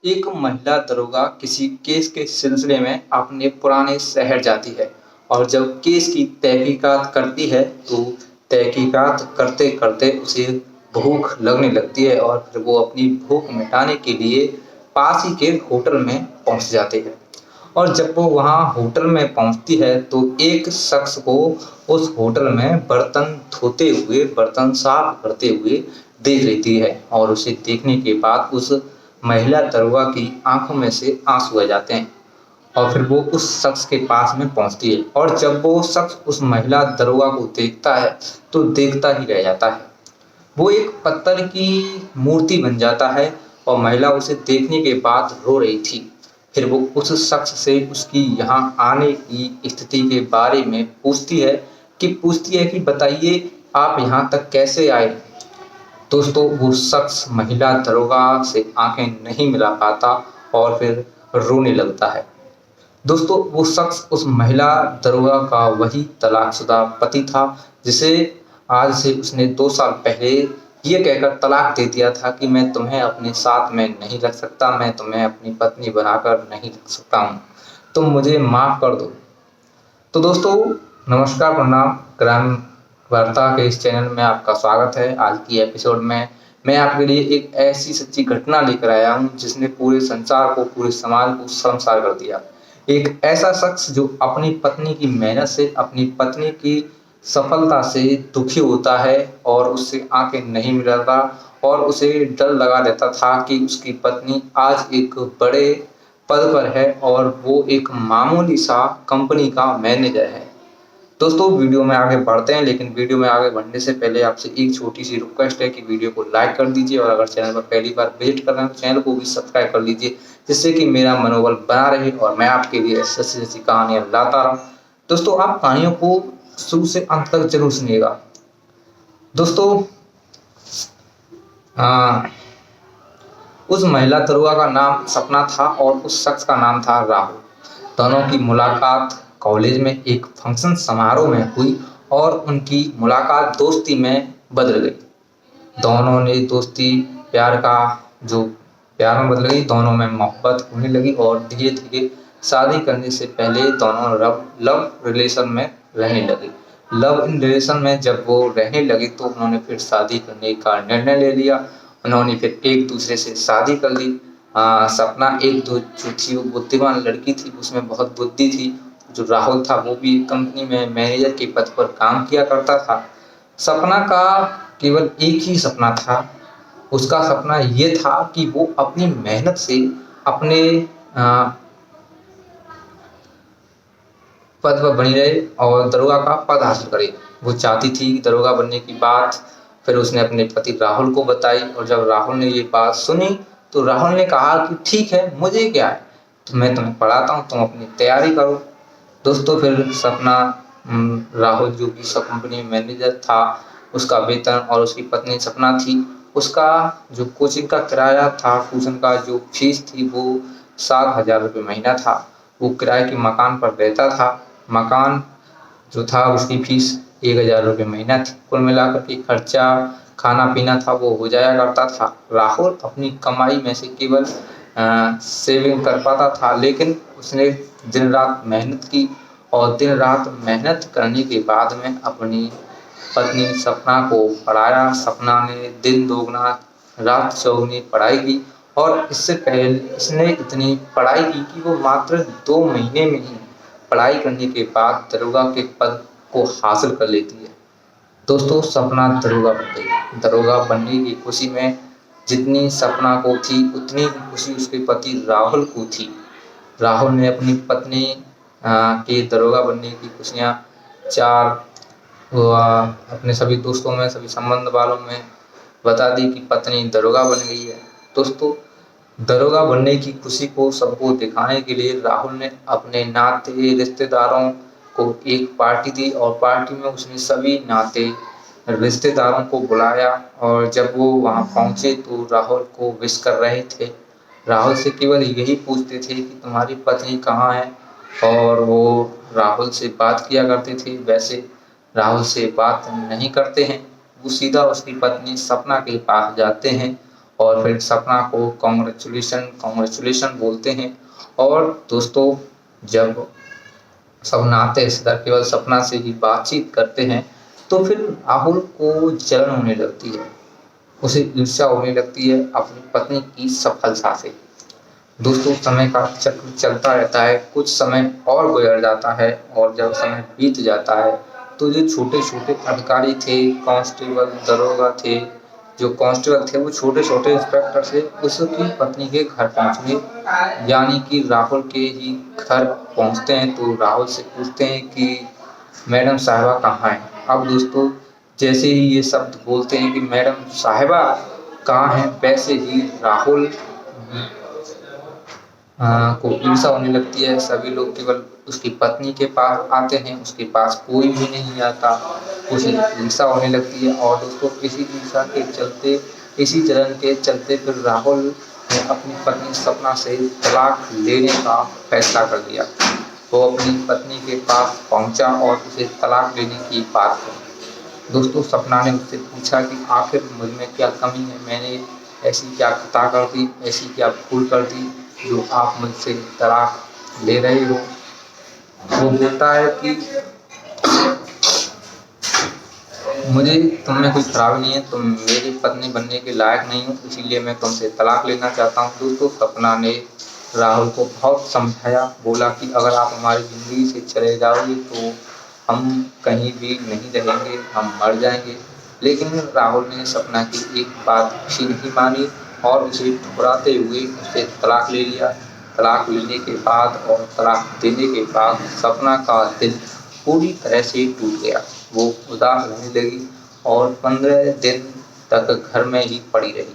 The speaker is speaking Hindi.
एक महिला दरोगा किसी केस के सिलसिले में अपने पुराने शहर जाती है और जब केस की तहकीकात करती है तो तहकीकात करते करते उसे भूख लगने लगती है और फिर वो अपनी भूख मिटाने के लिए पास ही के होटल में पहुंच जाते हैं। और जब वो वहाँ होटल में पहुंचती है तो एक शख्स को उस होटल में बर्तन धोते हुए, बर्तन साफ करते हुए देख लेती है और उसे देखने के बाद उस महिला दरोगा की आंखों में से आंसू आ जाते हैं और फिर वो उस शख्स के पास में पहुंचती है और जब वो शख्स उस महिला दरोगा को देखता है तो देखता ही रह जाता है। वो एक पत्थर की मूर्ति बन जाता है और महिला उसे देखने के बाद रो रही थी। फिर वो उस शख्स से उसकी यहाँ आने की स्थिति के बारे में पूछती है कि बताइए आप यहाँ तक कैसे आए। दोस्तों वो शख्स महिला दरोगा से आंखें नहीं मिला पाता और फिर रोने लगता है। दोस्तों वो शख्स उस महिला दरोगा का वही तलाकशुदा पति था जिसे आज से उसने 2 साल पहले ये कहकर तलाक दे दिया था कि मैं तुम्हें अपने साथ में नहीं रख सकता, मैं तुम्हें अपनी पत्नी बनाकर नहीं रख सकता हूँ, तुम मुझे माफ कर दो। तो दोस्तों नमस्कार, प्रणाम। ग्राम वार्ता के इस चैनल में आपका स्वागत है। आज की एपिसोड में मैं आपके लिए एक ऐसी सच्ची घटना लेकर आया हूँ जिसने पूरे संसार को, पूरे समाज को शर्मसार कर दिया। एक ऐसा शख्स जो अपनी पत्नी की मेहनत से, अपनी पत्नी की सफलता से दुखी होता है और उससे आंखें नहीं मिलाता और उसे डर लगा रहता था कि उसकी पत्नी आज एक बड़े पद पर है और वो एक मामूली सा कंपनी का मैनेजर है। दोस्तों वीडियो में आगे बढ़ते हैं, लेकिन वीडियो में आगे बढ़ने से पहले आपसे एक छोटी सी रिक्वेस्ट है कि वीडियो को लाइक कर दीजिए और अगर चैनल पर पहली बार विजिट कर रहे हैं तो चैनल को भी सब्सक्राइब कर लीजिए, जिससे कि मेरा मनोबल बना रहे और मैं आपके लिए ऐसी ऐसी कहानियां लाता रहूं। दोस्तों आप कहानियों को शुरू से अंत तक जरूर सुनिएगा। दोस्तों उस महिला दरोगा का नाम सपना था और उस शख्स का नाम था राहुल। दोनों की मुलाकात कॉलेज में एक फंक्शन समारोह में हुई और उनकी मुलाकात दोस्ती में बदल गई। दोनों ने दोस्ती प्यार में बदल गई, दोनों में मोहब्बत होने लगी और धीरे धीरे शादी करने से पहले दोनों लव रिलेशन में रहने लगे। लव इन रिलेशन में जब वो रहने लगे तो उन्होंने फिर शादी करने का निर्णय ले लिया। उन्होंने फिर एक दूसरे से शादी कर ली। सपना जो थी वो बुद्धिमान लड़की थी, उसमें बहुत बुद्धि थी। जो राहुल था वो भी कंपनी में मैनेजर के पद पर काम किया करता था। सपना का केवल एक ही सपना था। उसका सपना ये था कि वो अपनी मेहनत से अपने पद पर बनी रहे और दरोगा का पद हासिल करे। वो चाहती थी कि दरोगा बनने की बात फिर उसने अपने पति राहुल को बताई और जब राहुल ने ये बात सुनी तो राहुल ने कहा कि ठीक है, मुझे क्या है, तो मैं तुम्हें पढ़ाता हूँ, तुम अपनी तैयारी करो। दोस्तों फिर सपना राहुल जो कि सब कंपनी में मैनेजर था, उसका वेतन और उसकी पत्नी सपना थी, उसका जो कोचिंग का किराया था, ट्यूशन का जो फीस थी वो 7,000 रुपये महीना था। वो किराए के मकान पर रहता था। मकान जो था उसकी फीस 1,000 रुपये महीना थी। कुल मिलाकर के खर्चा खाना पीना था वो हो जाया करता था। राहुल अपनी कमाई में से केवल सेविंग कर पाता था, लेकिन उसने दिन रात मेहनत की और दिन रात मेहनत करने के बाद में अपनी पत्नी सपना को पढ़ाया। सपना ने दिन दोगुना रात चौगुनी पढ़ाई की और इससे पहले इसने इतनी पढ़ाई की कि वो मात्र 2 महीने में ही पढ़ाई करने के बाद दरोगा के पद को हासिल कर लेती है। दोस्तों सपना दरोगा बन गई। दरोगा बनने की खुशी में जितनी सपना को थी उतनी खुशी उसके पति राहुल को थी। राहुल ने अपनी पत्नी के दरोगा बनने की खुशियाँ अपने सभी दोस्तों में, सभी संबंध वालों में बता दी कि पत्नी दरोगा बन गई है। दोस्तों दरोगा बनने की खुशी को सबको दिखाने के लिए राहुल ने अपने नाते रिश्तेदारों को एक पार्टी दी और पार्टी में उसने सभी नाते रिश्तेदारों को बुलाया और जब वो वहाँ पहुँचे तो राहुल को विश कर रहे थे। राहुल से केवल यही पूछते थे कि तुम्हारी पत्नी कहाँ है और वो राहुल से बात किया करते थे। वैसे राहुल से बात नहीं करते हैं, वो सीधा उसकी पत्नी सपना के पास जाते हैं और फिर सपना को कॉन्ग्रेचुलेशन बोलते हैं। और दोस्तों, जब सपना आते हैं सीधा केवल सपना से ही बातचीत करते हैं तो फिर राहुल को जलन होने लगती है, उसे ईर्ष्या होने लगती है अपनी पत्नी की सफलता से। दोस्तों, समय का चक्र चलता रहता है, कुछ समय और गुजर जाता है और जब समय बीत जाता है तो जो छोटे छोटे अधिकारी थे, कांस्टेबल दरोगा थे, जो कांस्टेबल थे वो छोटे छोटे इंस्पेक्टर थे, उसकी पत्नी के घर पहुंच गए, यानी कि राहुल के ही घर पहुंचते हैं तो राहुल से पूछते हैं कि मैडम साहिबा कहाँ हैं। अब दोस्तों, जैसे ही ये शब्द बोलते हैं कि मैडम साहिबा कहाँ हैं, वैसे ही राहुल को ईर्ष्या होने लगती है। सभी लोग केवल उसकी पत्नी के पास आते हैं, उसके पास कोई भी नहीं आता, उसे ईर्ष्या होने लगती है। और दोस्तों, इसी ईर्ष्या के चलते, इसी जलन के चलते फिर राहुल ने अपनी पत्नी सपना से तलाक लेने का फैसला कर लिया। वो अपनी पत्नी के पास पहुंचा और उसे तलाक लेने की बात कही। दोस्तों, सपना ने उससे पूछा कि आखिर मुझ में क्या कमी है, मैंने ऐसी क्या खता कर दी, ऐसी क्या भूल कर दी जो आप मुझसे तलाक ले रहे हो। वो बोलता है कि मुझे तुम में कोई खराबी नहीं है, तुम मेरी पत्नी बनने के लायक नहीं हो, इसीलिए मैं तुमसे तलाक लेना चाहता हूँ। दोस्तों, सपना ने राहुल को बहुत समझाया, बोला कि अगर आप हमारी ज़िंदगी से चले जाओगे तो हम कहीं भी नहीं रहेंगे, हम मर जाएंगे। लेकिन राहुल ने सपना की एक बात भी नहीं मानी और उसे ठुकराते हुए उससे तलाक ले लिया। तलाक लेने के बाद और तलाक देने के बाद सपना का दिल पूरी तरह से टूट गया। वो उदास रहने लगी और 15 दिन तक घर में ही पड़ी रही।